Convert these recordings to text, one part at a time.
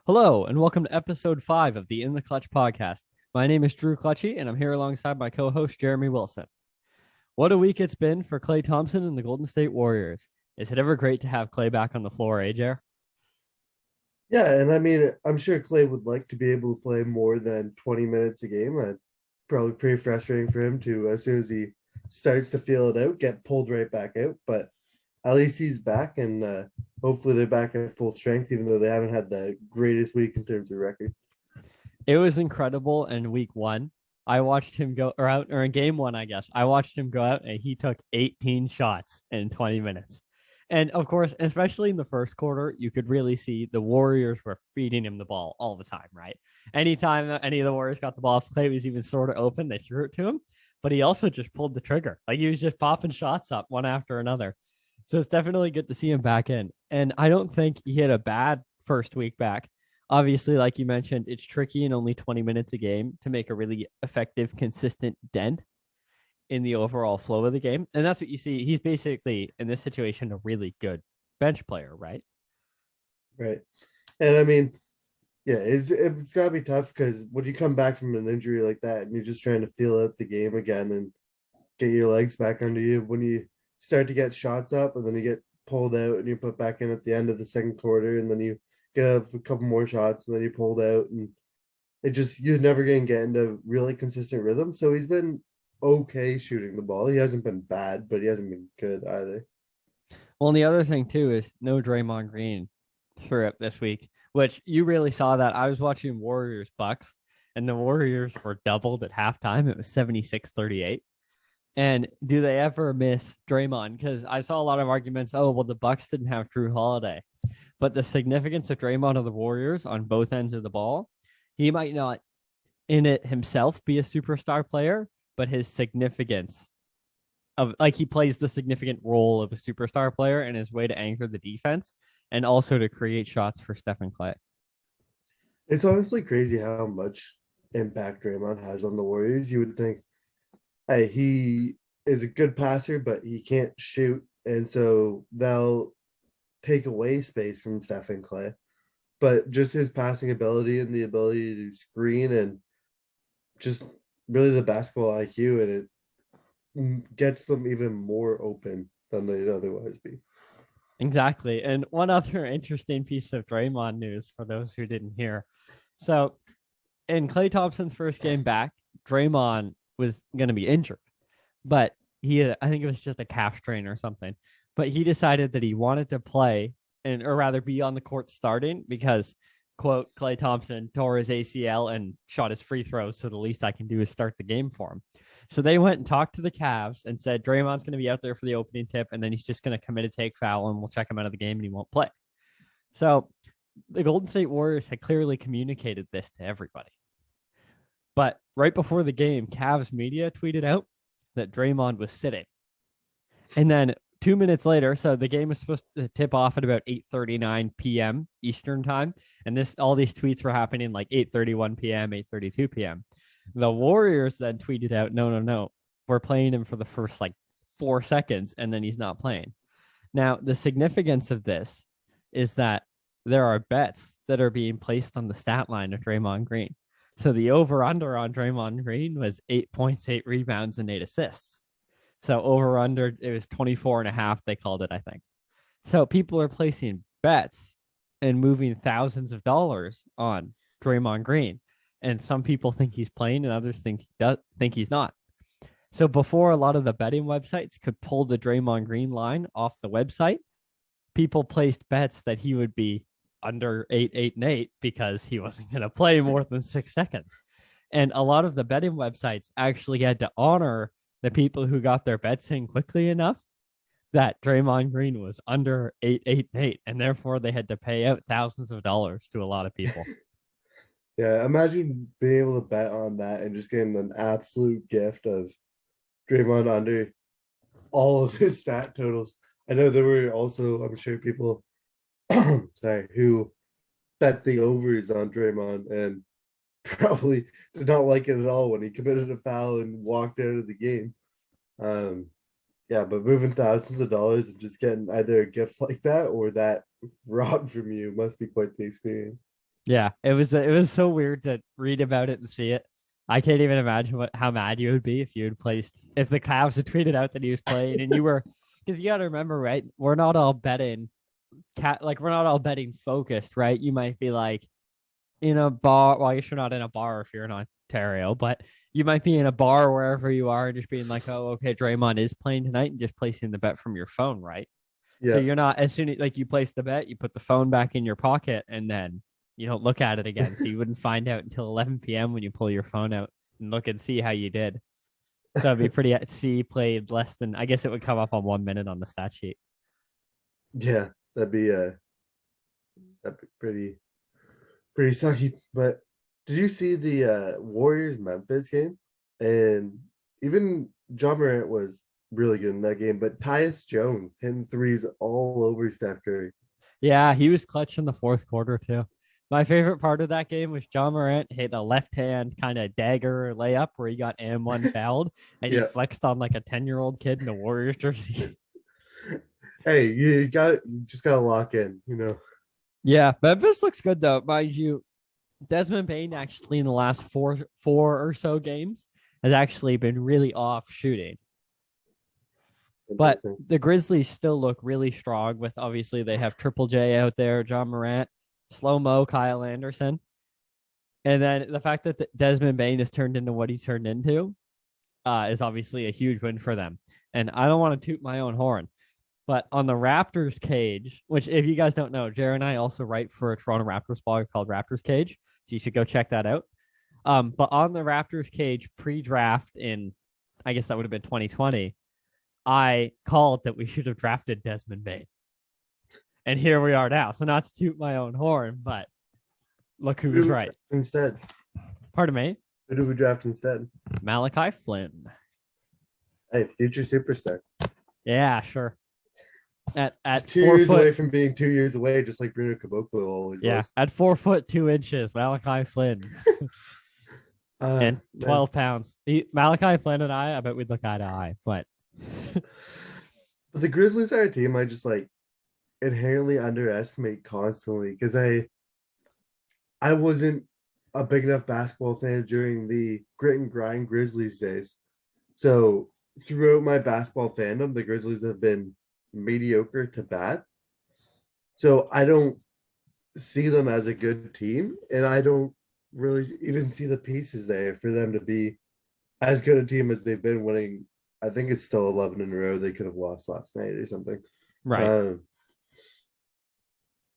Hello, and welcome to episode 5 of the In the Clutch podcast. My name is Drew Clutchy, and I'm here alongside my co host, Jeremy Wilson. What a week it's been for Klay Thompson and the Golden State Warriors. Is it ever great to have Klay back on the floor, Jer? Yeah, and I mean, I'm sure Clay would like to be able to play more than 20 minutes a game. Probably pretty frustrating for him to, as soon as he starts to feel it out, get pulled right back out. But at least he's back, and hopefully they're back at full strength, even though they haven't had the greatest week in terms of record. It was incredible in week one. I watched him go or out or in game one, I guess. I watched him go out and he took 18 shots in 20 minutes. And of course, especially in the first quarter, you could really see the Warriors were feeding him the ball all the time, right? Anytime any of the Warriors got the ball, if Clay was even sort of open, they threw it to him. But he also just pulled the trigger. Like he was just popping shots up one after another. So it's definitely good to see him back in. And I don't think he had a bad first week back. Obviously, like you mentioned, it's tricky in only 20 minutes a game to make a really effective, consistent dent in the overall flow of the game. And that's what you see. He's basically, in this situation, a really good bench player, right? Right. And I mean, yeah, it's got to be tough because when you come back from an injury like that and you're just trying to feel out the game again and get your legs back under you, when you start to get shots up and then you get pulled out and you put back in at the end of the second quarter and then you get a couple more shots and then you pulled out and you're never going to get into really consistent rhythm. So he's been okay shooting the ball. He hasn't been bad, but he hasn't been good either. Well, and the other thing, too, is no Draymond Green through it this week, which you really saw that. I was watching Warriors Bucks, and the Warriors were doubled at halftime. It was 76-38. And do they ever miss Draymond? Because I saw a lot of arguments. Oh, well, the Bucks didn't have Drew Holiday, but the significance of Draymond of the Warriors on both ends of the ball, he might not in it himself be a superstar player, but his significance of like he plays the significant role of a superstar player in his way to anchor the defense and also to create shots for Stephen Clay. It's honestly crazy how much impact Draymond has on the Warriors. You would think, hey, he is a good passer, but he can't shoot. And so they'll take away space from Stephen Clay. But just his passing ability and the ability to screen and just really the basketball IQ, and it gets them even more open than they'd otherwise be. Exactly. And one other interesting piece of Draymond news for those who didn't hear. So in Clay Thompson's first game back, Draymond was going to be injured, but I think it was just a calf strain or something. But he decided that he wanted to play and, or rather, be on the court starting because, quote, Clay Thompson tore his ACL and shot his free throws. So the least I can do is start the game for him. So they went and talked to the Cavs and said Draymond's going to be out there for the opening tip, and then he's just going to commit a take foul, and we'll check him out of the game, and he won't play. So the Golden State Warriors had clearly communicated this to everybody. But right before the game, Cavs media tweeted out that Draymond was sitting. And then 2 minutes later, so the game was supposed to tip off at about 8:39 p.m. Eastern time, and all these tweets were happening like 8:31 p.m., 8:32 p.m. The Warriors then tweeted out, no, we're playing him for the first like 4 seconds, and then he's not playing. Now, the significance of this is that there are bets that are being placed on the stat line of Draymond Green. So the over-under on Draymond Green was 8 points, 8 rebounds, and 8 assists. So over-under, it was 24 and a half, they called it, I think. So people are placing bets and moving thousands of dollars on Draymond Green. And some people think he's playing and others think he's not. So before a lot of the betting websites could pull the Draymond Green line off the website, people placed bets that he would be under 8, 8, and 8 because he wasn't going to play more than 6 seconds. And a lot of the betting websites actually had to honor the people who got their bets in quickly enough that Draymond Green was under 8, 8, and 8. And therefore, they had to pay out thousands of dollars to a lot of people. Yeah, imagine being able to bet on that and just getting an absolute gift of Draymond under all of his stat totals. I know there were also, I'm sure, people sorry, who bet the overs on Draymond and probably did not like it at all when he committed a foul and walked out of the game. Um, yeah, but moving thousands of dollars and just getting either a gift like that or that robbed from you must be quite the experience. Yeah, it was so weird to read about it and see it. I can't even imagine how mad you would be if you had placed if the Cavs had tweeted out that he was playing and you were because you got to remember, right? We're not all betting we're not all betting focused, right? You might be like in a bar. Well, I guess you're not in a bar if you're in Ontario, but you might be in a bar wherever you are and just being like, oh, okay, Draymond is playing tonight and just placing the bet from your phone, right? So Yeah. you're not as soon as like you place the bet, you put the phone back in your pocket and then you don't look at it again. So you wouldn't find out until 11 p.m. when you pull your phone out and look and see how you did. So it'd be pretty see played less than I guess it would come up on 1 minute on the stat sheet. Yeah, that'd be pretty sucky. But did you see the Warriors Memphis game? And even Ja Morant was really good in that game, but Tyus Jones hitting threes all over Steph Curry. Yeah, he was clutch in the fourth quarter too. My favorite part of that game was Ja Morant hit a left hand kind of dagger layup where he got M1 fouled and he Yeah. flexed on like a 10-year-old kid in a Warriors jersey. Hey, you just gotta lock in. Yeah, Memphis looks good though. Mind you, Desmond Bain actually in the last four or so games has actually been really off shooting. But Interesting. the Grizzlies still look really strong with obviously they have Triple J out there, Ja Morant, Slow Mo, Kyle Anderson. And then the fact that Desmond Bain has turned into what he's turned into is obviously a huge win for them. And I don't want to toot my own horn, but on the Raptors cage, which if you guys don't know, Jared and I also write for a Toronto Raptors blog called Raptors Cage. So you should go check that out. But on the Raptors cage pre-draft in, I guess that would have been 2020, I called that we should have drafted Desmond Bain. And here we are now. So not to toot my own horn, but look who was right. Instead, Pardon me? who do we draft instead? Malachi Flynn. Hey, future superstar. Yeah, sure. At Just 2 years away from being 2 years away, just like Bruno Caboclo always was. at 4 foot 2 inches, Malachi Flynn. And 12 pounds. Malachi Flynn and I bet we'd look eye to eye, but But the Grizzlies are a team I just like inherently underestimate constantly because I wasn't a big enough basketball fan during the grit and grind Grizzlies days. So throughout my basketball fandom, the Grizzlies have been mediocre to bad. So I don't see them as a good team, and I don't really even see the pieces there for them to be as good a team as they've been winning. I think it's still 11 in a row. They could have lost last night or something. right.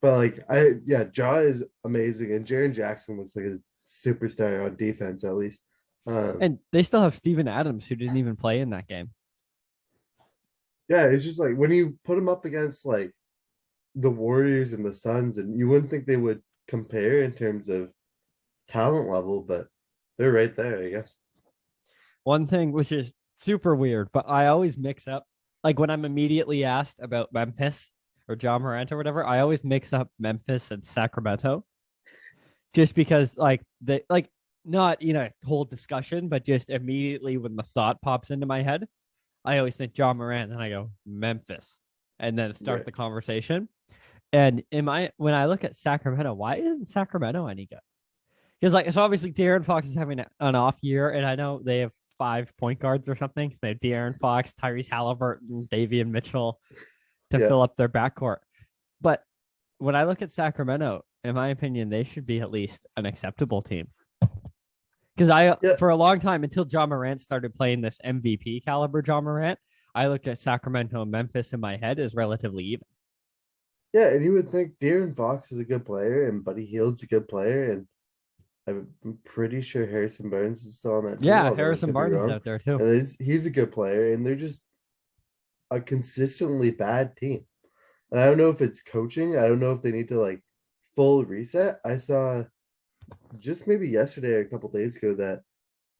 But like Ja is amazing, and Jaren Jackson looks like a superstar on defense at least. And they still have Steven Adams who didn't even play in that game. Yeah, it's just like when you put them up against like the Warriors and the Suns, and you wouldn't think they would compare in terms of talent level, but they're right there, I guess. One thing which is super weird, but I always mix up like when I'm immediately asked about Memphis or Ja Morant or whatever, I always mix up Memphis and Sacramento. Just because like they like not whole discussion, but just immediately when the thought pops into my head, I always think Ja Morant and I go Memphis and then start the conversation. And when I look at Sacramento, why isn't Sacramento any good? Because like so obviously De'Aaron Fox is having an off year, and I know they have 5 point guards or something. So they have De'Aaron Fox, Tyrese Halliburton, Davion Mitchell to fill up their backcourt. But when I look at Sacramento, in my opinion, they should be at least an acceptable team. Because for a long time, until Ja Morant started playing this MVP caliber Ja Morant, I look at Sacramento and Memphis in my head as relatively even. Yeah, and you would think De'Aaron Fox is a good player and Buddy Hield's a good player, and I'm pretty sure Harrison Barnes is still on that team. Yeah, Harrison Barnes is out there too. And he's a good player, and they're just a consistently bad team. And I don't know if it's coaching. I don't know if they need to like full reset. I saw just maybe yesterday or a couple days ago that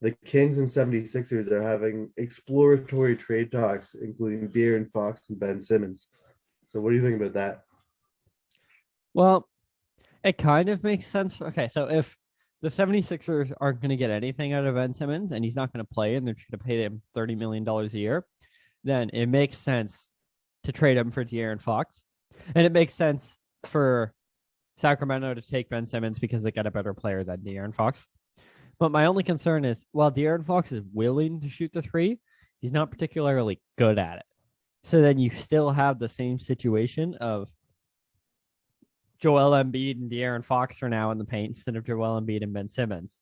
the Kings and 76ers are having exploratory trade talks, including De'Aaron Fox and Ben Simmons. So what do you think about that? Well, it kind of makes sense. Okay, so if the 76ers aren't going to get anything out of Ben Simmons and he's not going to play and they're going to pay him $30 million a year, then it makes sense to trade him for De'Aaron Fox. And it makes sense for Sacramento to take Ben Simmons because they got a better player than De'Aaron Fox. But my only concern is while De'Aaron Fox is willing to shoot the three, he's not particularly good at it. So then you still have the same situation of Joel Embiid and De'Aaron Fox are now in the paint instead of Joel Embiid and Ben Simmons.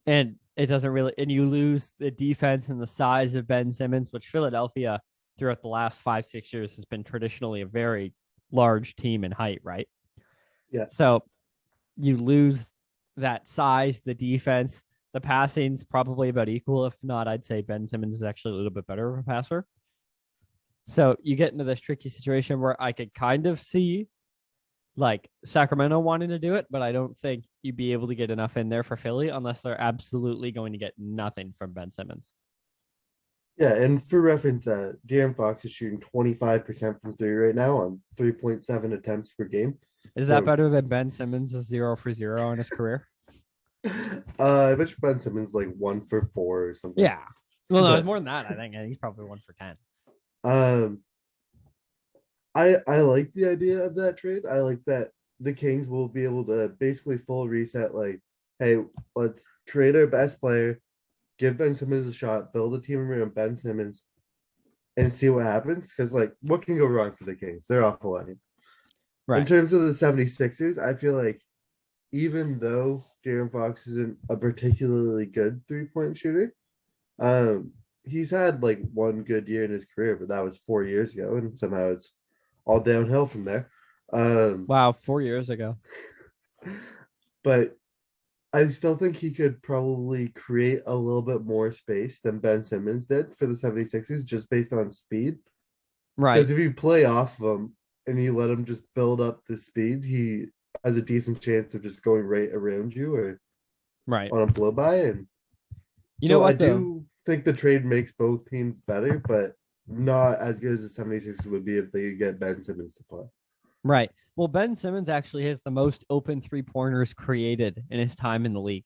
And it doesn't really, and you lose the defense and the size of Ben Simmons, which Philadelphia throughout the last 5-6 years has been traditionally a very large team in height, right? Yeah. So you lose that size, the defense, the passing's probably about equal. If not, I'd say Ben Simmons is actually a little bit better of a passer. So you get into this tricky situation where I could kind of see like Sacramento wanting to do it, but I don't think you'd be able to get enough in there for Philly unless they're absolutely going to get nothing from Ben Simmons. Yeah, and for reference, De'Aaron Fox is shooting 25% from three right now on 3.7 attempts per game. Is that better than Ben Simmons' 0 for 0 in his career? I bet Ben Simmons like 1 for 4 or something. Yeah. Well, no, it's more than that. I think he's probably 1 for 10. I like the idea of that trade. I like that the Kings will be able to basically full reset. Like, hey, let's trade our best player, give Ben Simmons a shot, build a team around Ben Simmons, and see what happens. Because like, what can go wrong for the Kings? They're off the line. Right. In terms of the 76ers, I feel like even though De'Aaron Fox isn't a particularly good 3-point shooter, he's had like one good year in his career, but that was 4 years ago, and somehow it's all downhill from there. Wow, 4 years ago. But I still think he could probably create a little bit more space than Ben Simmons did for the 76ers just based on speed. Right. Because if you play off of him and you let him just build up the speed, he has a decent chance of just going right around you or right on a blow by. And you know what, I do think the trade makes both teams better, but not as good as the 76ers would be if they get Ben Simmons to play. Right. Well, Ben Simmons actually has the most open 3-pointers created in his time in the league.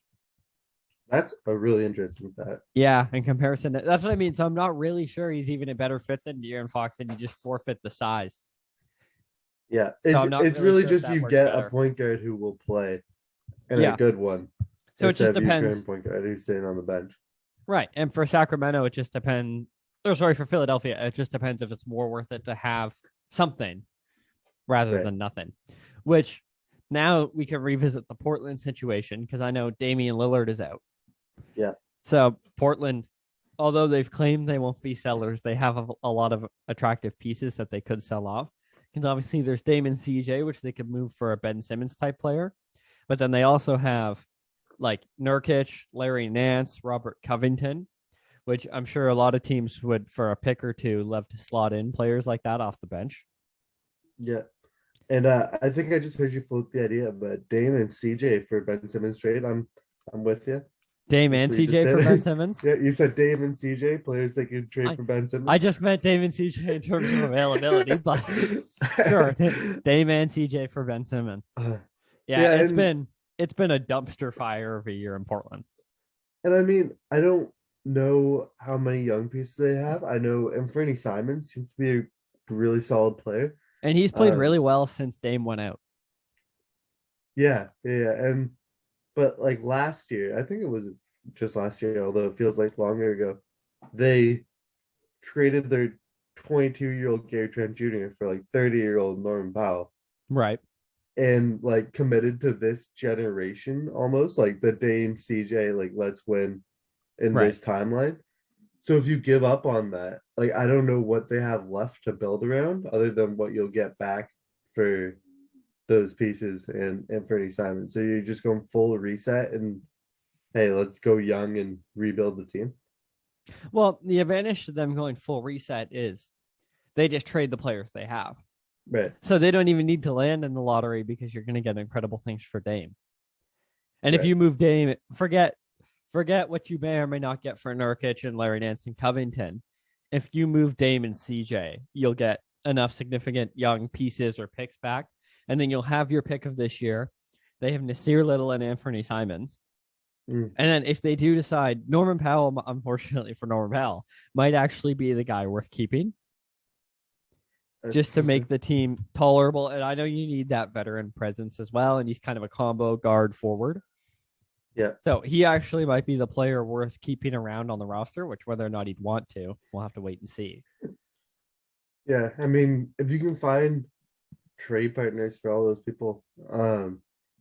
That's a really interesting stat. Yeah, in comparison, that's what I mean. So I'm not really sure he's even a better fit than De'Aaron Fox, and you just forfeit the size. Yeah, it's really just you get better. A point guard who will play, and a good one. So it just depends. Point guard who's sitting on the bench. Right, and for Sacramento, it just depends. Or sorry, for Philadelphia, it just depends if it's more worth it to have something rather than nothing. Which now we can revisit the Portland situation because I know Damian Lillard is out. Yeah. So Portland, although they've claimed they won't be sellers, they have a lot of attractive pieces that they could sell off. Because obviously there's Dame and CJ, which they could move for a Ben Simmons type player. But then they also have like Nurkic, Larry Nance, Robert Covington, which I'm sure a lot of teams would, for a pick or two, love to slot in players like that off the bench. Yeah. And I think I just heard you float the idea of Dame and CJ for Ben Simmons trade. I'm with you. Dame and CJ for Ben Simmons? Yeah, you said Dame and CJ, players that could trade for Ben Simmons. I just meant Dame and CJ in terms of availability, but sure. Dame and CJ for Ben Simmons. It's been a dumpster fire of a year in Portland. And I mean, I don't know how many young pieces they have. I know Anthony Simons seems to be a really solid player. And he's played really well since Dame went out. Yeah. But like last year, I think it was just last year, although it feels like longer ago, they traded their 22-year-old Gary Trent Jr. for like 30-year-old Norman Powell. Right. And like committed to this generation almost, like the Dame CJ, like let's win in this timeline. So if you give up on that, like I don't know what they have left to build around other than what you'll get back for those pieces and Anthony Simons. So you're just going full reset and hey, let's go young and rebuild the team. Well, the advantage to them going full reset is they just trade the players they have. Right. So they don't even need to land in the lottery because you're going to get incredible things for Dame. And if you move Dame, forget what you may or may not get for Nurkic and Larry Nance and Covington. If you move Dame and CJ, you'll get enough significant young pieces or picks back. And then you'll have your pick of this year. They have Nasir Little and Anthony Simons. And then if they do decide, Norman Powell, unfortunately for Norman Powell, might actually be the guy worth keeping. just to make the team tolerable. And I know you need that veteran presence as well. And he's kind of a combo guard forward. Yeah. So he actually might be the player worth keeping around on the roster, which whether or not he'd want to, we'll have to wait and see. Yeah. I mean, if you can find trade partners for all those people,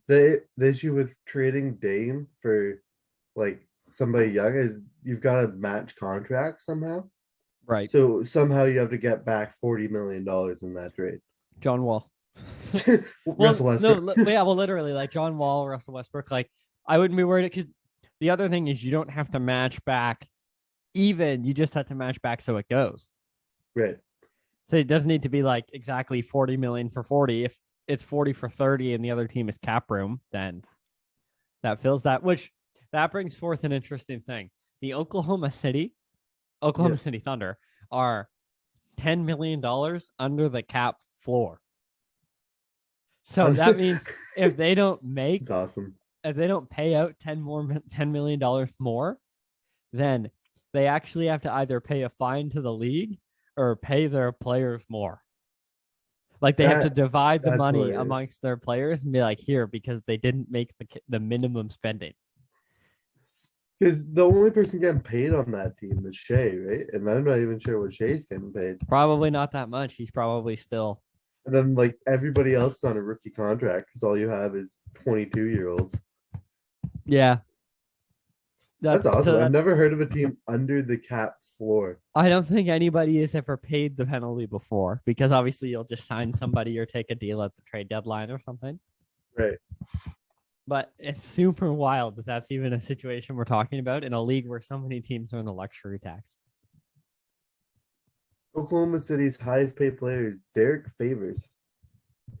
the issue with trading Dame for like somebody young is you've got to match contracts somehow. Right. So somehow you have to get back $40 million in that trade. John Wall. Russell Westbrook. Well, literally, like John Wall, Russell Westbrook. Like, I wouldn't be worried because the other thing is you don't have to match back even. You just have to match back so it goes. Right. So it doesn't need to be like exactly 40 million for 40. If it's 40 for 30 and the other team is cap room, then that fills that, which that brings forth an interesting thing. The Oklahoma City Thunder are $10 million under the cap floor. So that means if they don't make, it's awesome. If they don't pay out $10 million more, then they actually have to either pay a fine to the league or pay their players more. Like they have to divide the money amongst their players and be like, here, because they didn't make the minimum spending. Because the only person getting paid on that team is Shea, right? And I'm not even sure what Shea's getting paid. Probably not that much. He's probably still. And then like everybody else is on a rookie contract because all you have is 22-year-olds. Yeah. That's awesome. I've never heard of a team under the cap floor. I don't think anybody has ever paid the penalty before because obviously you'll just sign somebody or take a deal at the trade deadline or something. Right. But it's super wild that that's even a situation we're talking about in a league where so many teams are in the luxury tax. Oklahoma City's highest paid player is Derek Favors,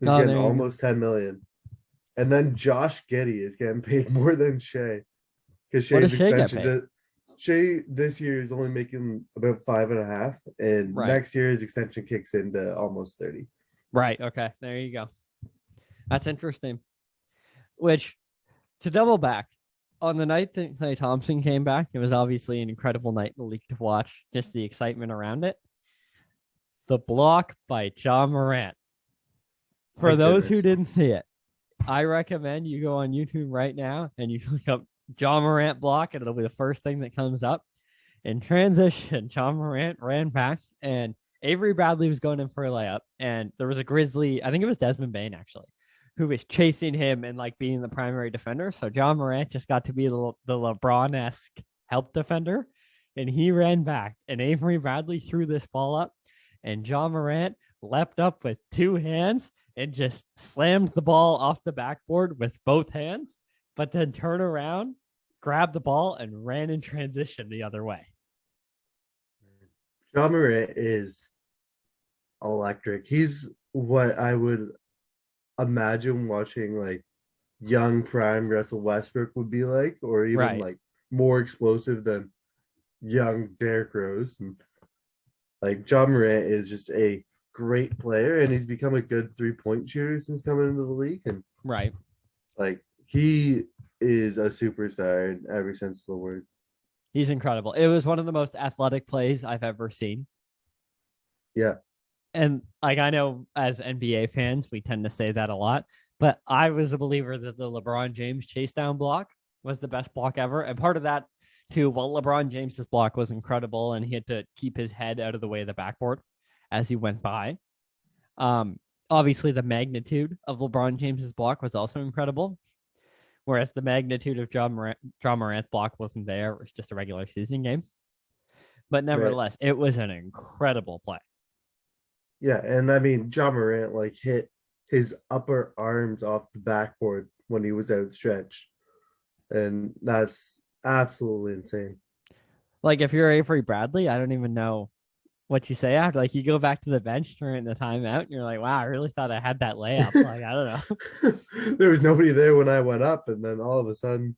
who's getting almost $10 million. And then Josh Giddey is getting paid more than Shea. Because Shea this year is only making about 5.5, and next year his extension kicks into almost 30. Right. Okay. There you go. That's interesting. Which, to double back, on the night that Klay Thompson came back, it was obviously an incredible night in the league to watch, just the excitement around it. The block by Ja Morant. For those who didn't see it, I recommend you go on YouTube right now and you look up Ja Morant block, and it'll be the first thing that comes up. In transition, Ja Morant ran back, and Avery Bradley was going in for a layup, and there was a Grizzly, I think it was Desmond Bane, actually, who was chasing him and like being the primary defender. So Ja Morant just got to be the LeBron-esque help defender, and he ran back, and Avery Bradley threw this ball up, and Ja Morant leapt up with two hands and just slammed the ball off the backboard with both hands, but then turned around, grabbed the ball, and ran in transition the other way. Ja Morant is electric. He's what I would imagine watching like young prime Russell Westbrook would be like, or even like more explosive than young Derrick Rose. And like Ja Morant is just a great player, and he's become a good 3-point shooter since coming into the league. And like he is a superstar in every sense of the word. He's incredible. It was one of the most athletic plays I've ever seen. Yeah. And like I know as NBA fans, we tend to say that a lot, but I was a believer that the LeBron James chase down block was the best block ever. And part of that too, while LeBron James's block was incredible and he had to keep his head out of the way of the backboard as he went by. Obviously the magnitude of LeBron James's block was also incredible. Whereas the magnitude of Ja Morant's block wasn't there. It was just a regular season game. But nevertheless, it was an incredible play. Yeah, and I mean, Ja Morant like hit his upper arms off the backboard when he was outstretched. And that's absolutely insane. Like if you're Avery Bradley, I don't even know what you say after. Like you go back to the bench during the timeout and you're like, wow, I really thought I had that layup. Like, I don't know. There was nobody there when I went up, and then all of a sudden,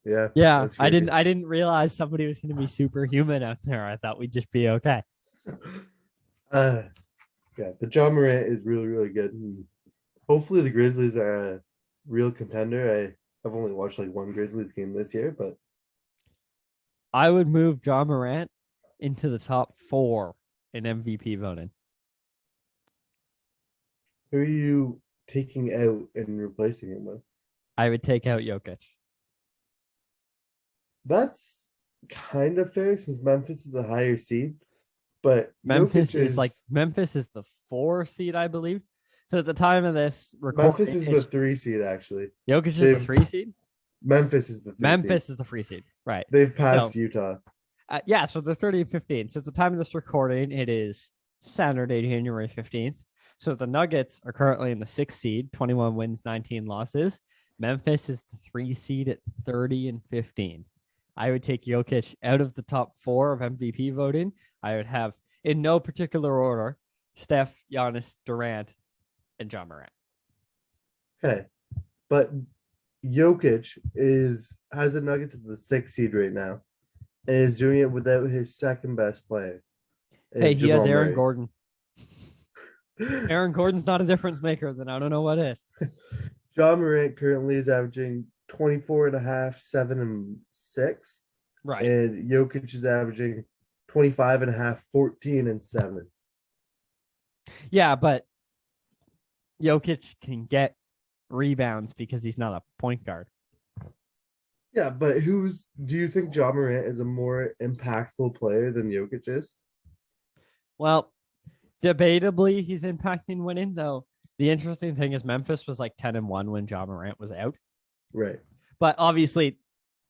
yeah. I didn't realize somebody was going to be superhuman out there. I thought we'd just be okay. Yeah, but Ja Morant is really, really good. And hopefully the Grizzlies are a real contender. I've only watched like one Grizzlies game this year, but I would move Ja Morant into the top 4 in MVP voting. Who are you taking out and replacing him with? I would take out Jokic. That's kind of fair since Memphis is a higher seed, but Memphis is like Memphis is the 4 seed, I believe. So at the time of this Memphis recording, is the 3 seed actually. Jokic is the They've 3 seed. Memphis is the 3 seed. Memphis is the 3 seed, right? They've So passed Utah. yeah, so they're 30 and 15. So at the time of this recording, it is Saturday, January 15th. So the Nuggets are currently in the 6 seed, 21 wins, 19 losses. Memphis is the 3 seed at 30 and 15. I would take Jokic out of the top 4 of MVP voting. I would have, in no particular order, Steph, Giannis, Durant, and Ja Morant. Okay. But Jokic has the Nuggets as the 6 seed right now. And is doing it without his second best player. Hey, he has Aaron Murray. Gordon. Aaron Gordon's not a difference maker, then I don't know what is. Ja Morant currently is averaging 24 and a half, 7 and 6. Right. And Jokic is averaging 25 and a half, 14 and 7. Yeah, but Jokic can get rebounds because he's not a point guard. Yeah, but do you think Ja Morant is a more impactful player than Jokic is? Well, debatably, he's impacting winning, though. The interesting thing is Memphis was like 10-1 when Ja Morant was out. Right. But obviously,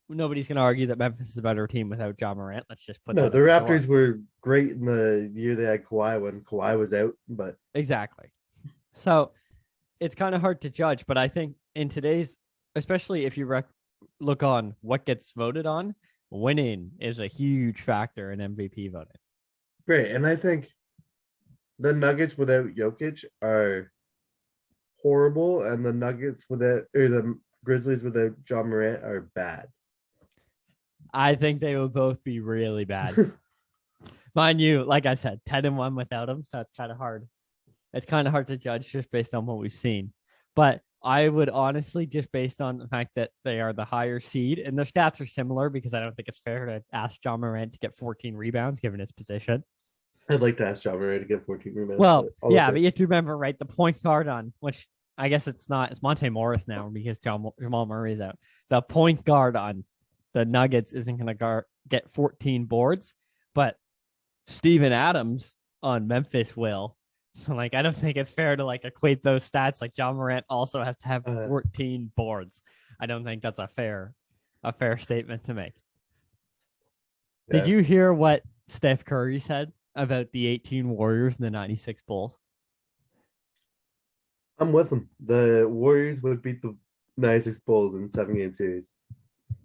nobody's going to argue that Memphis is a better team without Ja Morant. Let's just put No, that the Raptors were great in the year they had Kawhi when Kawhi was out, but exactly. So it's kind of hard to judge, but I think in today's, especially if you look on what gets voted on, winning is a huge factor in MVP voting. Great, and I think the Nuggets without Jokic are horrible, and the Grizzlies without Ja Morant are bad. I think they would both be really bad. Mind you, like I said, 10-1 without him, so it's kind of hard. It's kind of hard to judge just based on what we've seen. But I would honestly, just based on the fact that they are the higher seed, and their stats are similar, because I don't think it's fair to ask Ja Morant to get 14 rebounds given his position. I'd like to ask Ja Morant to get 14 rebounds. Well, yeah, but you have to remember, right, the point guard on, which I guess it's Monte Morris now because Jamal Murray's out. The point guard on the Nuggets isn't going to get 14 boards, but Steven Adams on Memphis will. So, like, I don't think it's fair to, like, equate those stats. Like, Ja Morant also has to have 14 boards. I don't think that's a fair statement to make. Yeah. Did you hear what Steph Curry said about the 18 Warriors and the 96 Bulls? I'm with him. The Warriors would beat the 96 Bulls in 7-game series.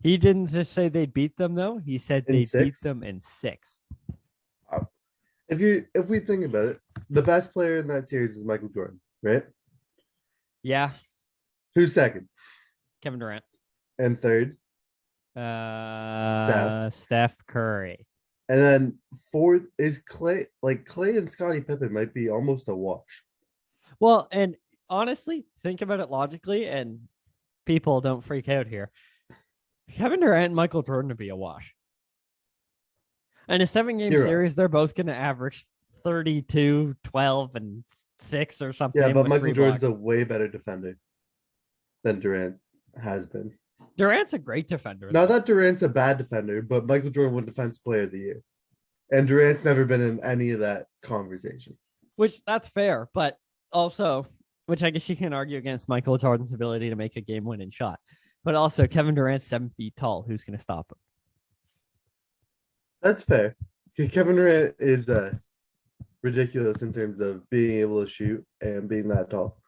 He didn't just say they beat them, though. He said they beat them in 6. If we think about it, the best player in that series is Michael Jordan, right? Yeah. Who's second? Kevin Durant. And third? Steph Curry. And then fourth is Clay. Like, Clay and Scottie Pippen might be almost a wash. Well, and honestly, think about it logically, and people don't freak out here. Kevin Durant and Michael Jordan would be a wash. In a 7-game series, they're both going to average 32, 12, and 6 or something. Yeah, but Michael Jordan's a way better defender than Durant has been. Durant's a great defender. Not that Durant's a bad defender, but Michael Jordan won Defensive Player of the Year. And Durant's never been in any of that conversation. Which, that's fair, but also, which I guess you can argue against Michael Jordan's ability to make a game-winning shot. But also, Kevin Durant's 7 feet tall. Who's going to stop him? That's fair. Kevin Durant is ridiculous in terms of being able to shoot and being that tall.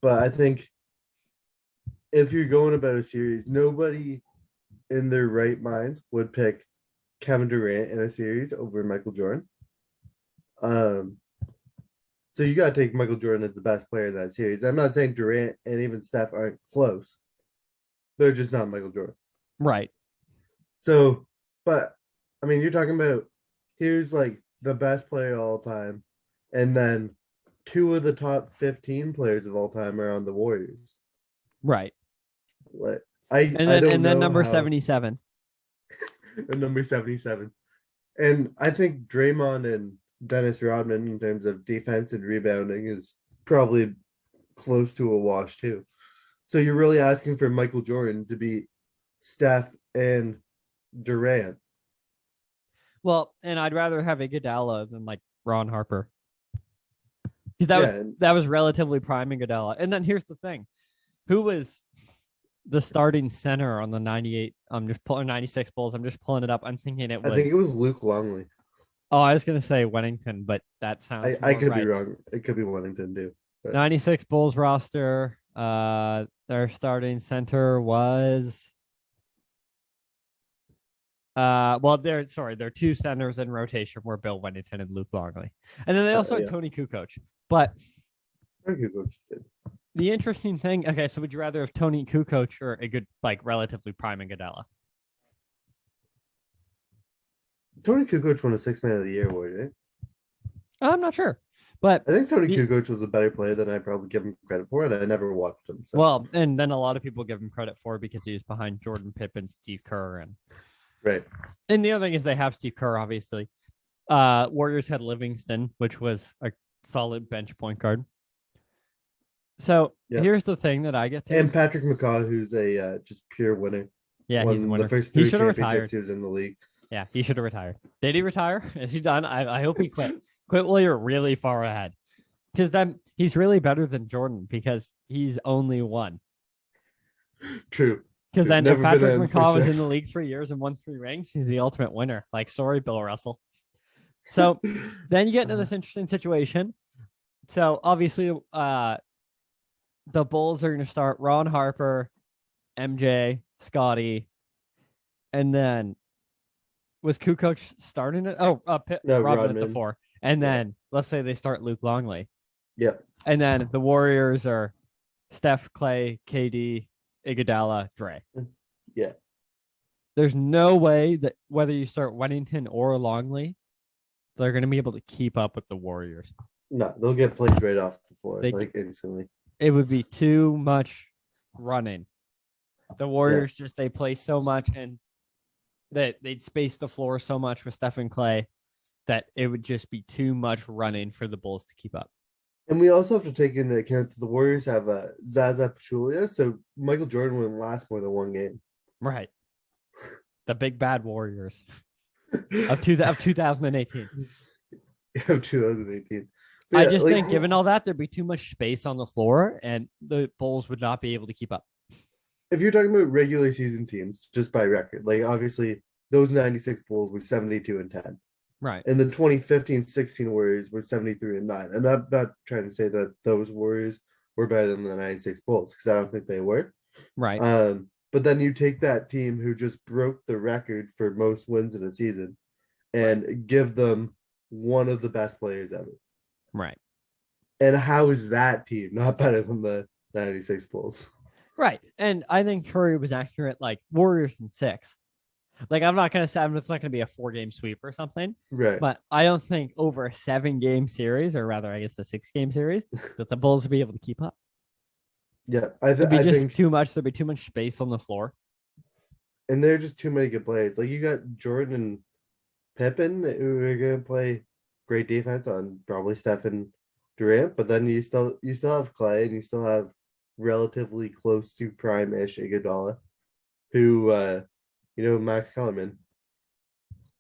But I think if you're going about a series, nobody in their right minds would pick Kevin Durant in a series over Michael Jordan. So you got to take Michael Jordan as the best player in that series. I'm not saying Durant and even Steph aren't close. They're just not Michael Jordan. Right. So, but I mean, you're talking about here's like the best player of all time, and then 2 of the top 15 players of all time are on the Warriors. Right. And then number 77. And number 77. And I think Draymond and Dennis Rodman, in terms of defense and rebounding, is probably close to a wash too. So you're really asking for Michael Jordan to beat Steph and Durant. Well, and I'd rather have Iguodala than like Ron Harper. Because Yeah, that was relatively prime Iguodala. And then here's the thing. Who was the starting center on the 98? I'm just pulling 96 Bulls. I'm just pulling it up. I'm thinking it I was. think it was Luke Longley. Oh, I was gonna say Wennington, but that sounds I more could be right. wrong. It could be Wellington too. But 96 Bulls roster. Their starting center was. Well, their two centers in rotation were Bill Wennington and Luke Longley, and then they also had yeah. Tony Kukoc. But Thank you, Coach. the interesting thing, okay, so would you rather have Tony Kukoc or a good, like, relatively prime Iguodala? Tony Kukoc won a Six Man of the Year award, right? I'm not sure, but I think Tony Kukoc was a better player than I probably give him credit for, and I never watched him. So. Well, and then a lot of people give him credit for because he was behind Jordan Pippen, Steve Kerr, and right. And the other thing is they have Steve Kerr, obviously. Warriors had Livingston, which was a solid bench point guard. So here's the thing that I get to. And Patrick McCaw, who's a just pure winner. Yeah, he's a winner. The first three championships he was in the league. Yeah, he should have retired. Did he retire? Is he done? I hope he quit. Quit while you're really far ahead. Because then he's really better than Jordan because he's only won. True. Because then if Patrick McCaw was in the league 3 years and won 3 rings, he's the ultimate winner. Like, sorry, Bill Russell. So then you get into this interesting situation. So obviously, the Bulls are going to start Ron Harper, MJ, Scotty, and then was Kukoc starting it? Oh, Rodman at the 4. And then let's say they start Luke Longley. Yep. And then the Warriors are Steph, Clay, KD, Iguodala, Dre. Yeah. There's no way that whether you start Wennington or Longley, they're going to be able to keep up with the Warriors. No, they'll get plays right off the floor, like instantly. It would be too much running. The Warriors they play so much and that they'd space the floor so much with Steph and Clay that it would just be too much running for the Bulls to keep up. And we also have to take into account that the Warriors have Zaza Pachulia, so Michael Jordan wouldn't last more than one game. Right. The big bad Warriors of 2018. Of 2018. I just think, given all that, there'd be too much space on the floor, and the Bulls would not be able to keep up. If you're talking about regular season teams, just by record, like obviously those 96 Bulls were 72-10. Right. And the 2015-16 Warriors were 73-9. And I'm not trying to say that those Warriors were better than the 96 Bulls, because I don't think they were. Right. But then you take that team who just broke the record for most wins in a season and give them one of the best players ever. Right. And how is that team not better than the 96 Bulls? Right. And I think Curry was accurate, like Warriors in 6. Like, I'm not going to say it's not going to be a 4-game sweep or something. Right. But I don't think over a 7-game series, or rather, I guess a 6-game series, that the Bulls would be able to keep up. Yeah. I think too much. There'd be too much space on the floor. And there are just too many good plays. Like, you got Jordan and Pippen who are going to play great defense on probably Steph and Durant, but then you still have Clay and you still have relatively close to prime-ish Iguodala, who Max Kellerman,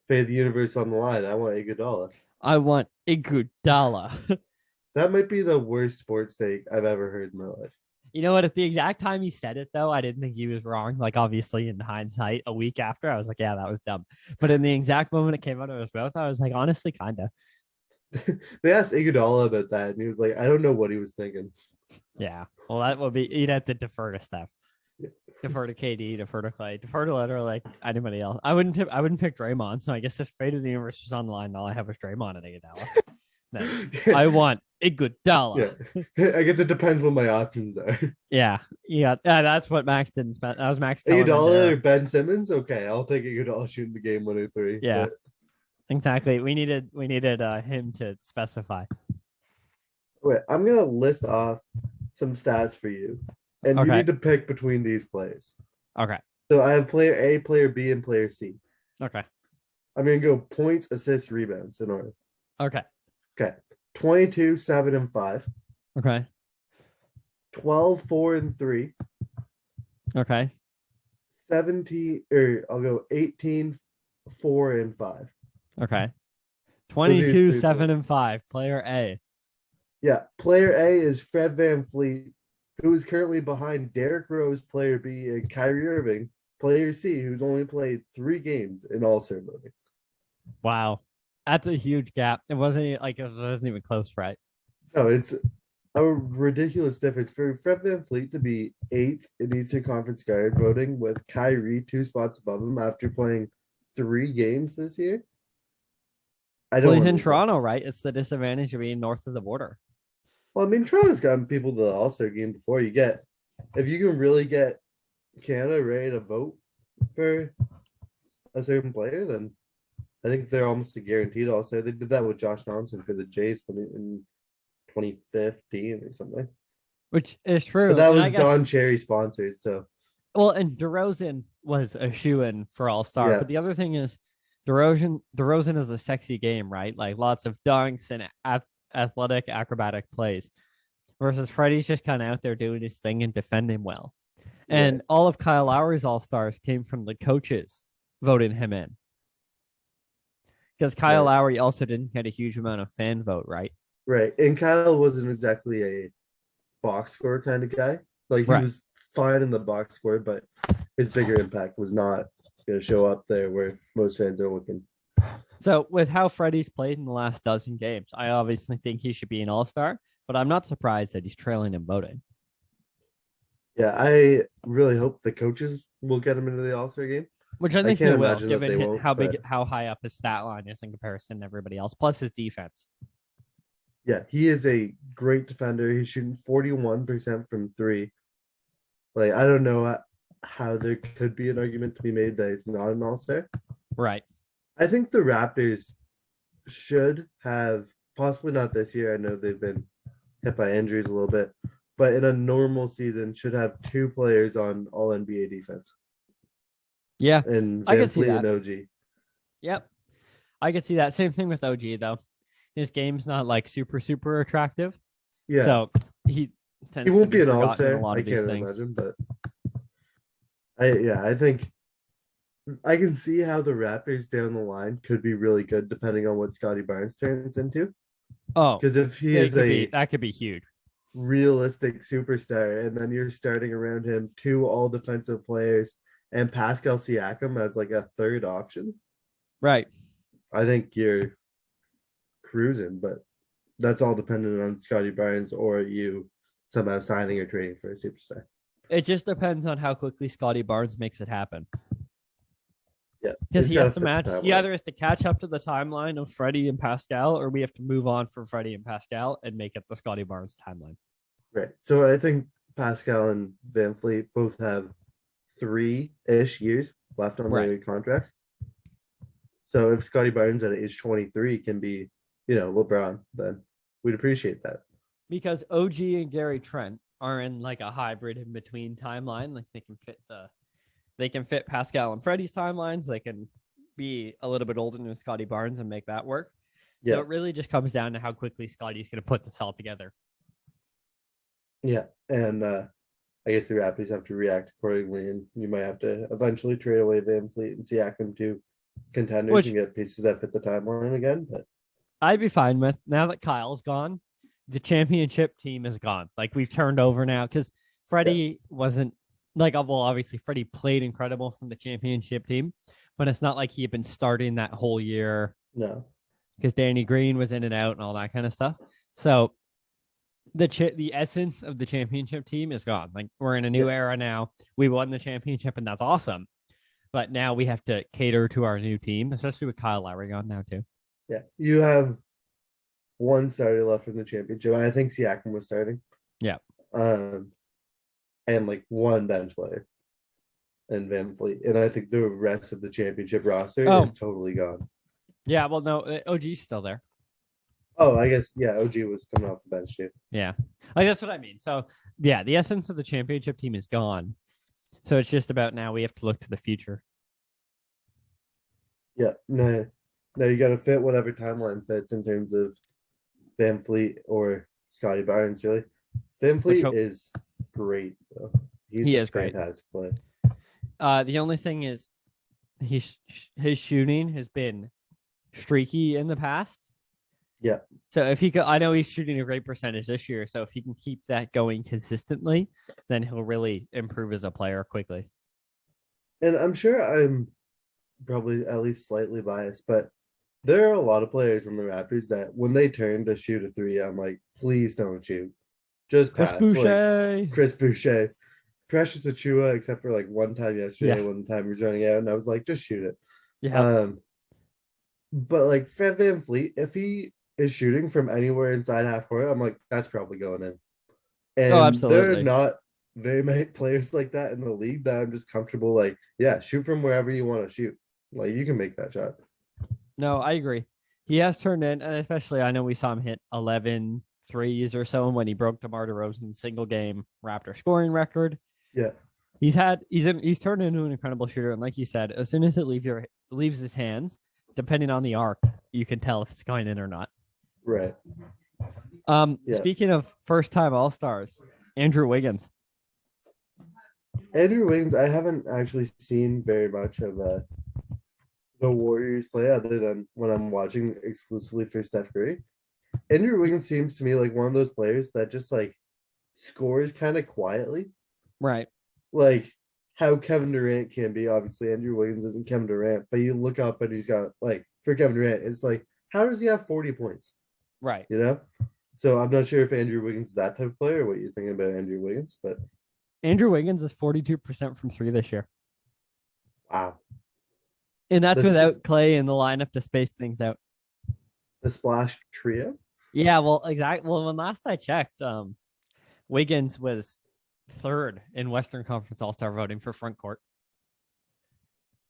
fade the universe on the line. I want Iguodala. I want Iguodala. That might be the worst sports take I've ever heard in my life. You know what? At the exact time he said it, though, I didn't think he was wrong. Like, obviously, in hindsight, a week after, I was like, yeah, that was dumb. But in the exact moment it came out of his mouth, I was like, honestly, kind of. They asked Iguodala about that, and he was like, I don't know what he was thinking. Yeah. Well, that would be, you'd have to defer to Steph. Yeah. Defer to KD, defer to Clay, defer to literally like anybody else. I wouldn't pick Draymond. So I guess if fate of the universe was on the line, all I have is Draymond and Iguodala. Then I want Iguodala. Yeah. I guess it depends what my options are. Yeah. That's what Max didn't spend. That was Max. Iguodala or Ben Simmons. Okay, I'll take Iguodala shooting the game winner 3. Yeah. But... Exactly. We needed him to specify. Wait, I'm gonna list off some stats for you, and you need to pick between these plays. Okay. So I have player A, player B, and player C. Okay. I'm gonna go points, assists, rebounds in order. Okay. 22, 7, and 5. Okay. 12, 4, and 3, Okay. 17, or I'll go 18, 4, and 5. Okay. Those are your 22, three 7, players. and 5. Player A. Yeah. Player A is Fred VanVleet, who is currently behind Derrick Rose, player B, and Kyrie Irving, player C, who's only played 3 games in All-Star voting. Wow. That's a huge gap. It wasn't even close, right? No, it's a ridiculous difference for Fred VanVleet to be eighth in Eastern Conference guard voting with Kyrie 2 spots above him after playing 3 games this year. I Well, don't he's in understand. Toronto, right? It's the disadvantage of being north of the border. Well, I mean, Toronto's gotten people to the All Star game before. If you can really get Canada ready to vote for a certain player, then I think they're almost a guaranteed All Star. They did that with Josh Johnson for the Jays in 2015 or something. Which is But true. that And I was guess, Don Cherry sponsored. So, and DeRozan was a shoe-in for All-Star. yeah, But the other thing is DeRozan is a sexy game, right? Like lots of dunks and athletic acrobatic plays. Versus Freddie's just kind of out there doing his thing and defending well. right, And all of Kyle Lowry's All-Stars came from the coaches voting him in. Because Kyle right, Lowry also didn't get a huge amount of fan vote, right? right. And Kyle wasn't exactly a box score kind of guy. Like he Right. was fine in the box score, but his bigger impact was not going to show up there where most fans are looking. So with how Freddie's played in the last dozen games, I obviously think he should be an all-star, but I'm not surprised that he's trailing in voting. Yeah, I really hope the coaches will get him into the All Star game. Which I I think they can't will, imagine that given they won't, but how high up his stat line is in comparison to everybody else, plus his defense. yeah, he is a great defender. He's shooting 41% from three. Like, I don't know how there could be an argument to be made that he's not an All Star. Right. I think the Raptors should have, possibly not this year. I know they've been hit by injuries a little bit, but in a normal season, should have 2 players on All NBA defense Yeah, and I Van could see Fleet that. and OG. Yep. I could see that. Same thing with OG though. His game's not like super attractive. Yeah, So he he tends to won't be be an All forgotten in a Star. lot I of these can't things. imagine, but I think I can see how the Raptors down the line could be really good depending on what Scotty Barnes turns into. Oh, Because if he is a that could be huge. realistic superstar, and then you're starting around him 2 all-defensive players and Pascal Siakam as like a third option, Right. I think you're cruising. But that's all dependent on Scotty Barnes or you somehow signing or trading for a superstar. It just depends on how quickly Scotty Barnes makes it happen. Yeah, Because it's he got has to to fit the match. He timeline. either has to catch up to the timeline of Freddie and Pascal, or we have to move on from Freddie and Pascal and make it the Scotty Barnes timeline. Right. So I think Pascal and Van Fleet both have 3-ish years left on Right. their contracts. So if Scotty Barnes at age 23 can be, LeBron, then we'd appreciate that. Because OG and Gary Trent are in like a hybrid in between timeline. Like they can fit Pascal and Freddie's timelines. They can be a little bit older than Scotty Barnes and make that work. So Yeah. it really just comes down to how quickly Scotty's going to put this all together. Yeah. And I guess the Raptors have to react accordingly, and you might have to eventually trade away Van Fleet and Siakam to contenders and Which get pieces that fit the timeline again. But I'd be fine with. Now that Kyle's gone, the championship team is gone. Like we've turned over now because yeah, Freddie wasn't like, well, obviously Freddie played incredible from the championship team, but it's not like he had been starting that whole year no. because Danny Green was in and out and all that kind of stuff. So the essence of the championship team is gone. Like we're in a new Yeah. era now. We won the championship and that's awesome. But now we have to cater to our new team, especially with Kyle Lowry gone now too. Yeah. You have one starter left from the championship. I think Siakam was starting. Yeah. And like one bench player and Van Fleet. And I think the rest of the championship roster is totally gone. Yeah, well, no, OG's still there. Oh, I guess, yeah, OG was coming off the bench too. Yeah. Like that's what I mean. So yeah, the essence of the championship team is gone. So it's just about now we have to look to the future. Yeah, no, you got to fit whatever timeline fits in terms of Van Fleet or Scotty Barnes, really. Van which Fleet is great though. He's he a is great. fantastic player. The only thing is his shooting has been streaky in the past. Yeah. So if he could, I know he's shooting a great percentage this year. So if he can keep that going consistently, then he'll really improve as a player quickly. And I'm sure I'm probably at least slightly biased, but there are a lot of players in the Raptors that when they turn to shoot a three, I'm like, please don't shoot. Just Chris pass. Like Boucher. Chris Boucher. Precious Achua, except for like one time yesterday, Yeah. one time he was running out, and I was like, just shoot it. Yeah. But like Fred Van Fleet, if he is shooting from anywhere inside half court, I'm like, that's probably going in. Oh, And there are absolutely. not very many players like that in the league that I'm just comfortable, like, yeah, shoot from wherever you want to shoot. Like you can make that shot. No, I agree. He has turned in, and especially I know we saw him hit 11 threes or so when he broke DeMar DeRozan's single game Raptor scoring record. Yeah. He's turned into an incredible shooter, and like you said, as soon as it leaves his hands, depending on the arc, you can tell if it's going in or not. Right. Yeah. Speaking of first time All Stars, Andrew Wiggins. Andrew Wiggins, I haven't actually seen very much of the Warriors play other than when I'm watching exclusively for Steph Curry. Andrew Wiggins seems to me like one of those players that just like scores kind of quietly. Right. Like how Kevin Durant can be. Obviously, Andrew Wiggins isn't Kevin Durant, but you look up and he's got like for Kevin Durant, it's like, how does he have 40 points? Right. You know? So I'm not sure if Andrew Wiggins is that type of player, what you're thinking about Andrew Wiggins, but Andrew Wiggins is 42% from three this year. wow. And that's without Clay in the lineup to space things out. The Splash Trio? Yeah, well, exactly. Well, when last I checked, Wiggins was third in Western Conference All-Star voting for front court.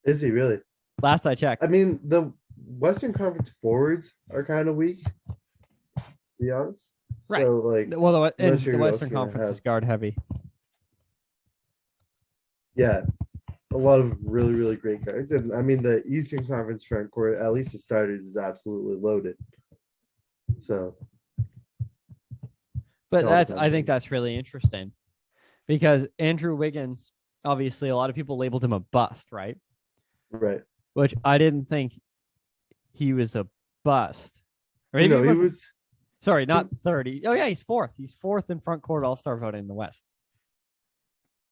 Is he really? Last I checked. I mean, the Western Conference forwards are kind of weak, to be honest. Right. So, like, well, sure the Western Conference is guard heavy. Yeah, a lot of really, really great guards. And I mean, the Eastern Conference front court, at least the starters, is absolutely loaded. So, but I think that's really interesting because Andrew Wiggins, obviously, a lot of people labeled him a bust, right? Right. Which I didn't think he was a bust. Or maybe he was. Sorry, not 30. Oh, yeah, he's fourth. He's fourth in front court All-Star voting in the West.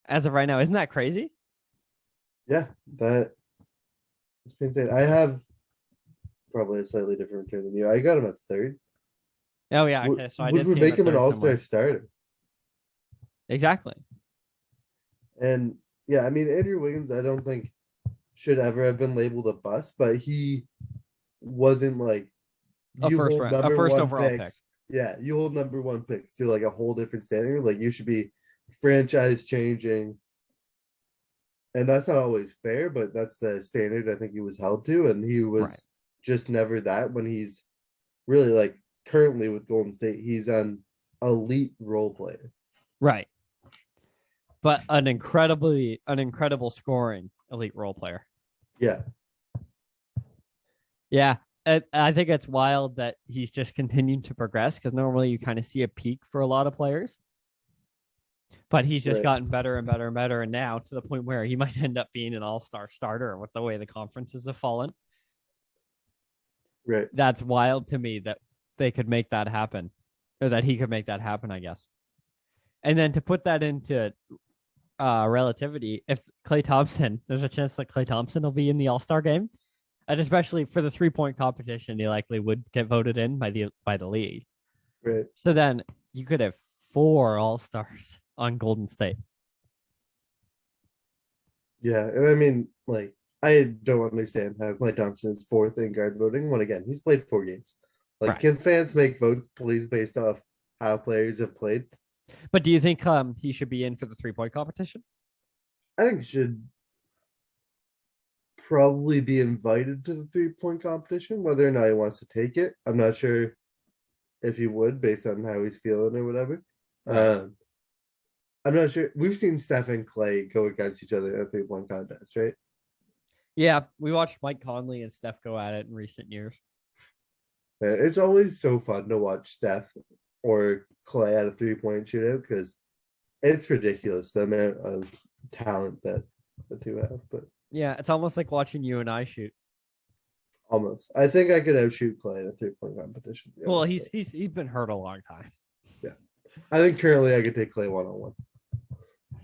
As of right now, isn't that crazy? Yeah, that's insane. I have probably a slightly different return than you. I got him at third. Oh, yeah. Okay, so which would make him an all-star starter. Exactly. And yeah, I mean, Andrew Wiggins, I don't think should ever have been labeled a bust, but he wasn't like a first overall pick. Yeah, you hold number one picks to like a whole different standard. Like you should be franchise changing. And that's not always fair, but that's the standard I think he was held to. And he was just never that when he's really like currently with Golden State, he's an elite role player. Right. But an incredible scoring elite role player. Yeah. Yeah. I think it's wild that he's just continued to progress because normally you kind of see a peak for a lot of players. But he's just gotten better and better and better. And now to the point where he might end up being an all-star starter with the way the conferences have fallen. Right. That's wild to me that they could make that happen. Or that he could make that happen, I guess. And then to put that into relativity, if Klay Thompson, there's a chance that Klay Thompson will be in the All-Star game. And especially for the 3-point competition, he likely would get voted in by the league. Right. So then you could have 4 All-Stars on Golden State. Yeah, and I mean, like, I don't understand how Klay Thompson is fourth in guard voting when again he's played 4 games. Like, can fans make votes, please, based off how players have played? But do you think he should be in for the 3-point competition? I think he should probably be invited to the 3-point competition, whether or not he wants to take it. I'm not sure if he would, based on how he's feeling or whatever. I'm not sure. We've seen Steph and Klay go against each other in a 3-point contest, right? Yeah, we watched Mike Conley and Steph go at it in recent years. It's always so fun to watch Steph or Clay at a 3-point shootout because it's ridiculous the amount of talent that the two have. But Yeah, it's almost like watching you and I shoot. almost, I think I could outshoot Clay in a 3-point competition. Well, he's been hurt a long time. Yeah, I think currently I could take Clay 1-on-1.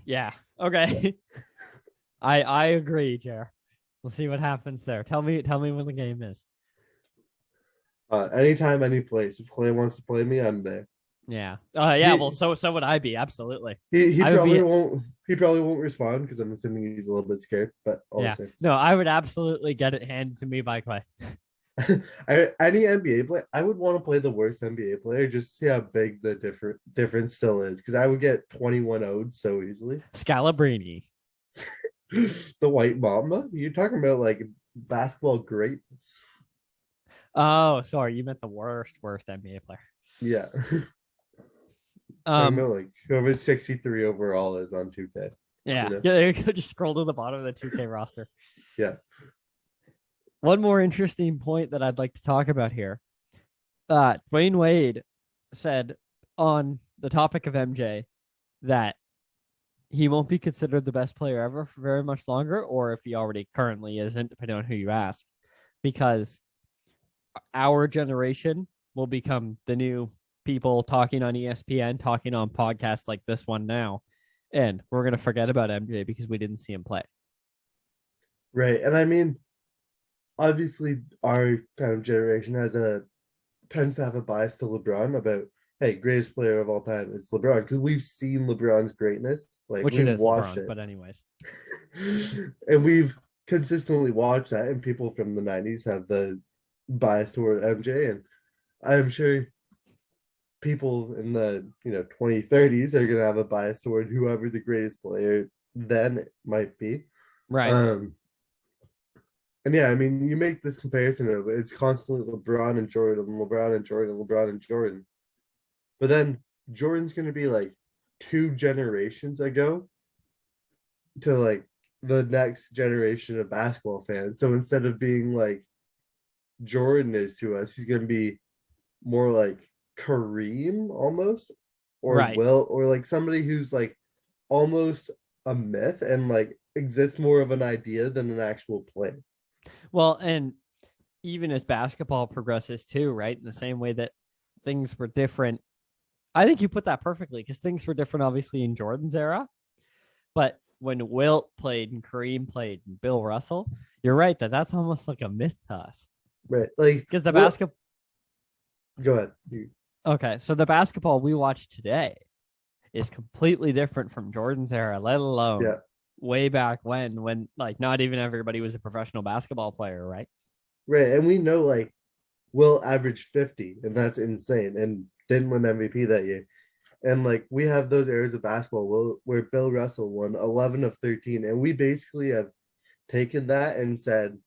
Yeah. Okay. I agree, Jer. We'll see what happens there. Tell me when the game is. Anytime, any place. If Clay wants to play me, I'm there. Yeah. Yeah. Well, so would I be. Absolutely. He I would probably be. won't. He probably won't respond because I'm assuming he's a little bit scared. But all the Yeah. same. No, I would absolutely get it handed to me by Clay. Any NBA player, I would want to play the worst NBA player just to see how big the difference still is. Because I would get 21 owed so easily. Scalabrini. The White Mamba? You're talking about like basketball greatness. Oh, sorry, you meant the worst NBA player. Yeah. Like whoever 63 overall is on 2K. Yeah. You know? Yeah, you could just scroll to the bottom of the 2K roster. Yeah. One more interesting point that I'd like to talk about here. Dwayne Wade said on the topic of MJ that he won't be considered the best player ever for very much longer, or if he already currently isn't, depending on who you ask, because our generation will become the new people talking on ESPN, talking on podcasts like this one now, and we're going to forget about MJ because we didn't see him play. Right. And I mean, obviously our kind of generation tends to have a bias to LeBron about, hey, greatest player of all time, it's LeBron, because we've seen LeBron's greatness, like which we've it is watched LeBron, it. but anyways. And we've consistently watched that, and people from the 90s have the bias toward MJ, and I'm sure people in the 2030s are going to have a bias toward whoever the greatest player then might be. Right. And yeah, I mean, you make this comparison of it's constantly LeBron and Jordan, LeBron and Jordan, LeBron and Jordan. But then Jordan's going to be like 2 generations ago to like the next generation of basketball fans. So instead of being like Jordan is to us, he's going to be more like Kareem almost, or right. Will, or like somebody who's like almost a myth and like exists more of an idea than an actual play. Well, and even as basketball progresses too, right? In the same way that things were different. I think you put that perfectly because things were different, obviously, in Jordan's era. But when Wilt played and Kareem played and Bill Russell, you're right that's almost like a myth to us. Right. Like, because the basketball. Go ahead. Okay. So the basketball we watch today is completely different from Jordan's era, let alone way back when like not even everybody was a professional basketball player, right? Right. And we know like Will averaged 50, and that's insane, and didn't win MVP that year. And like we have those eras of basketball where Bill Russell won 11 of 13, and we basically have taken that and said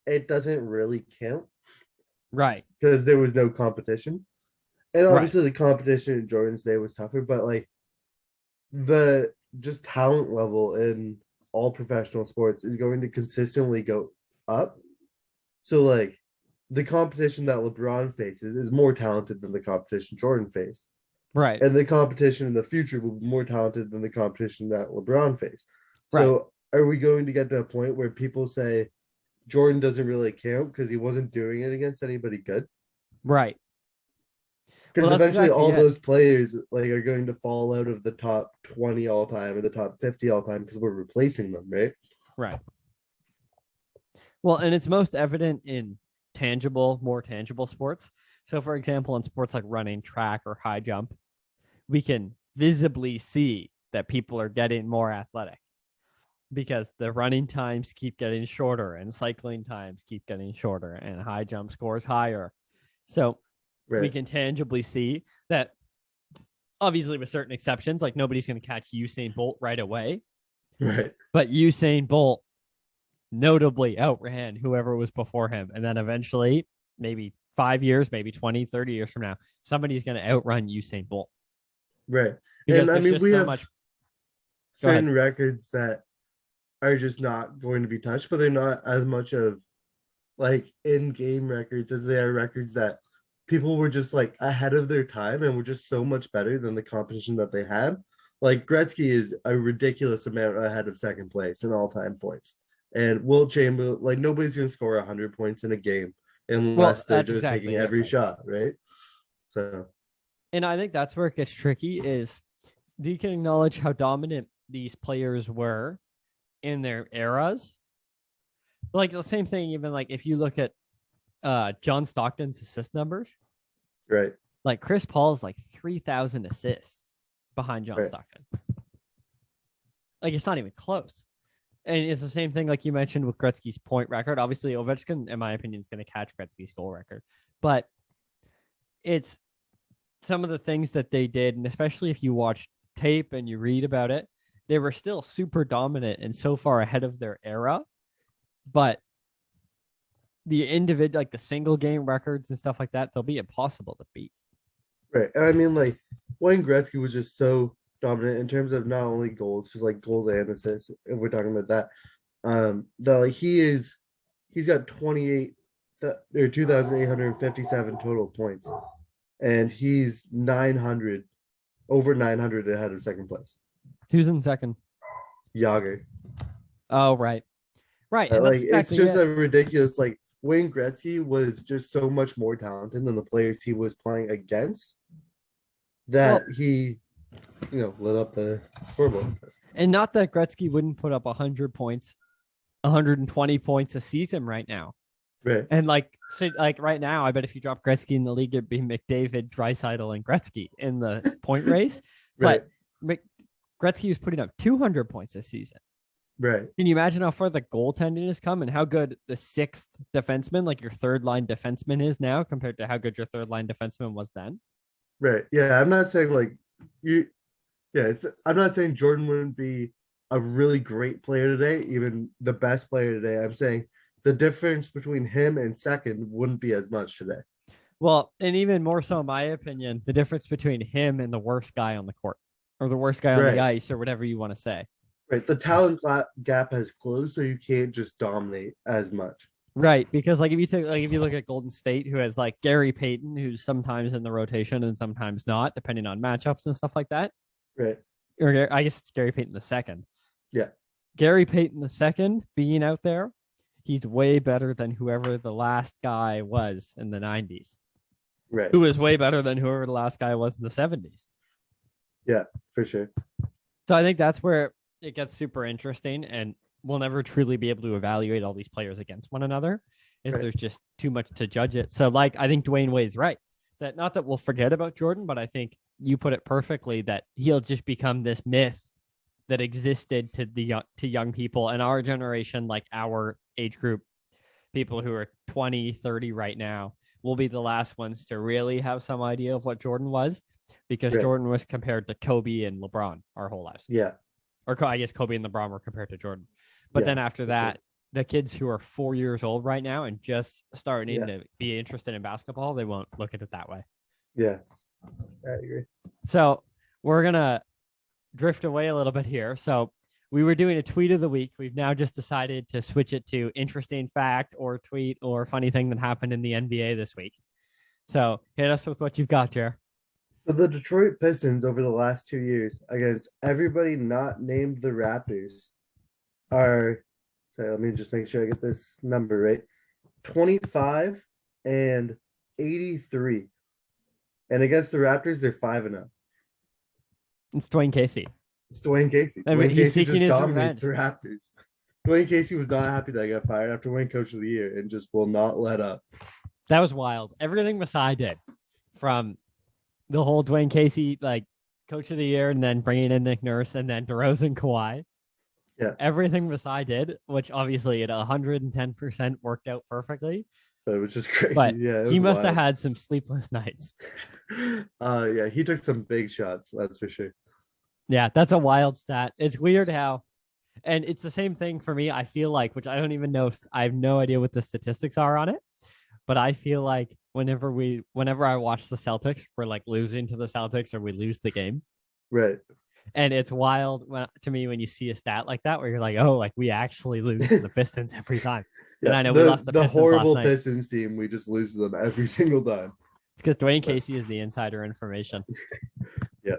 it doesn't really count, right? Because there was no competition, and obviously the competition in Jordan's day was tougher, but like the just talent level in all professional sports is going to consistently go up. So like the competition that LeBron faces is more talented than the competition Jordan faced. Right. And the competition in the future will be more talented than the competition that LeBron faced. Right. So are we going to get to a point where people say Jordan doesn't really count because he wasn't doing it against anybody good? Right. Because eventually all those players like are going to fall out of the top 20 all time or the top 50 all time because we're replacing them, right? Right. Well, and it's most evident in more tangible sports. So, for example, in sports like running, track, or high jump, we can visibly see that people are getting more athletic because the running times keep getting shorter and cycling times keep getting shorter and high jump scores higher. So we can tangibly see that, obviously with certain exceptions, like nobody's going to catch Usain Bolt right away. Right. But Usain Bolt notably outran whoever was before him. And then eventually, maybe 5 years, maybe 20, 30 years from now, somebody's going to outrun Usain Bolt. Right. Because and I mean, we have certain records that are just not going to be touched, but they're not as much of like in-game records as they are records that people were just like ahead of their time and were just so much better than the competition that they had. Like Gretzky is a ridiculous amount ahead of second place in all-time points. And Wilt Chamberlain, like nobody's gonna score 100 points in a game Well, unless they're that's just exactly taking it, every right? shot, right? So And I think that's where it gets tricky is you can acknowledge how dominant these players were in their eras. Like the same thing, even like if you look at John Stockton's assist numbers, right. like Chris Paul's like 3,000 assists behind John Right. Stockton. Like it's not even close. And it's the same thing like you mentioned with Gretzky's point record. Obviously, Ovechkin, in my opinion, is going to catch Gretzky's goal record. But it's some of the things that they did, and especially if you watch tape and you read about it, they were still super dominant and so far ahead of their era. But the individual, like the single game records and stuff like that, they'll be impossible to beat. Right. And I mean, like Wayne Gretzky was just so dominant in terms of not only goals, just like goals and assists, if we're talking about that. That like he's got 28 or 2,857 total points. And he's 900 over 900 ahead of second place. Who's in second? Yager. Oh, right. Right. And Like that's exactly it's just it. a ridiculous like Wayne Gretzky was just so much more talented than the players he was playing against that Well, he, lit up the scoreboard. and not that Gretzky wouldn't put up 100 points, 120 points a season right now. Right. And like right now, I bet if you drop Gretzky in the league, it'd be McDavid, Draisaitl, and Gretzky in the point race. Right. But Gretzky was putting up 200 points this season. Right. Can you imagine how far the goaltending has come and how good the sixth defenseman, like your third line defenseman, is now compared to how good your third line defenseman was then? Right. Yeah. I'm not saying like you. Yeah. I'm not saying Jordan wouldn't be a really great player today, even the best player today. I'm saying the difference between him and second wouldn't be as much today. Well, and even more so, in my opinion, the difference between him and the worst guy on the court or the worst guy on the ice or whatever you want to say. Right. The talent gap has closed, so you can't just dominate as much. Right. Because like if you look at Golden State, who has like Gary Payton, who's sometimes in the rotation and sometimes not, depending on matchups and stuff like that. Right. Or I guess it's Gary Payton the second. Yeah. Gary Payton the second being out there, he's way better than whoever the last guy was in the 90s. Right. Who was way better than whoever the last guy was in the 70s. Yeah, for sure. So I think that's where it gets super interesting, and we'll never truly be able to evaluate all these players against one another. There's just too much to judge it. So like I think Dwayne Wade's right. That not that we'll forget about Jordan, but I think you put it perfectly that he'll just become this myth that existed to young people and our generation, like our age group, people who are 20, 30 right now, will be the last ones to really have some idea of what Jordan was, because Jordan was compared to Kobe and LeBron our whole lives. Yeah. Or I guess Kobe and LeBron were compared to Jordan. But then after that, the kids who are 4 years old right now and just starting to be interested in basketball, they won't look at it that way. Yeah, I agree. So we're going to drift away a little bit here. So we were doing a tweet of the week. We've now just decided to switch it to interesting fact or tweet or funny thing that happened in the NBA this week. So hit us with what you've got, Jer. So the Detroit Pistons over the last 2 years against everybody not named the Raptors are, sorry, let me just make sure I get this number right, 25 and 83. And against the Raptors, they're 5-0. It's Dwayne Casey. It's Dwayne Casey. I mean, Dwayne he's Casey seeking just his dominates revenge. the Raptors. Dwayne Casey was not happy that I got fired after winning Coach of the Year and just will not let up. That was wild. Everything Masai did, from the whole Dwayne Casey, like Coach of the Year, and then bringing in Nick Nurse, and then DeRozan, Kawhi. Yeah. Everything Masai did, which obviously at 110% worked out perfectly. But it was just crazy. But yeah, he must have had some sleepless nights. Yeah, he took some big shots, that's for sure. Yeah, that's a wild stat. It's weird how, and it's the same thing for me. I feel like, which I don't even know, I have no idea what the statistics are on it, but I feel like whenever I watch the Celtics, we're like losing to the Celtics or we lose the game. Right. And it's wild to me when you see a stat like that where you're like, oh, like we actually lose to the Pistons every time. Yeah, and I know we lost the Pistons horrible last night. Pistons team. We just lose to them every single time. It's because Dwayne Casey is the insider information. Yeah.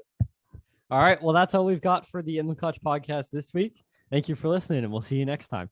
All right. Well, that's all we've got for the In the Clutch podcast this week. Thank you for listening, and we'll see you next time.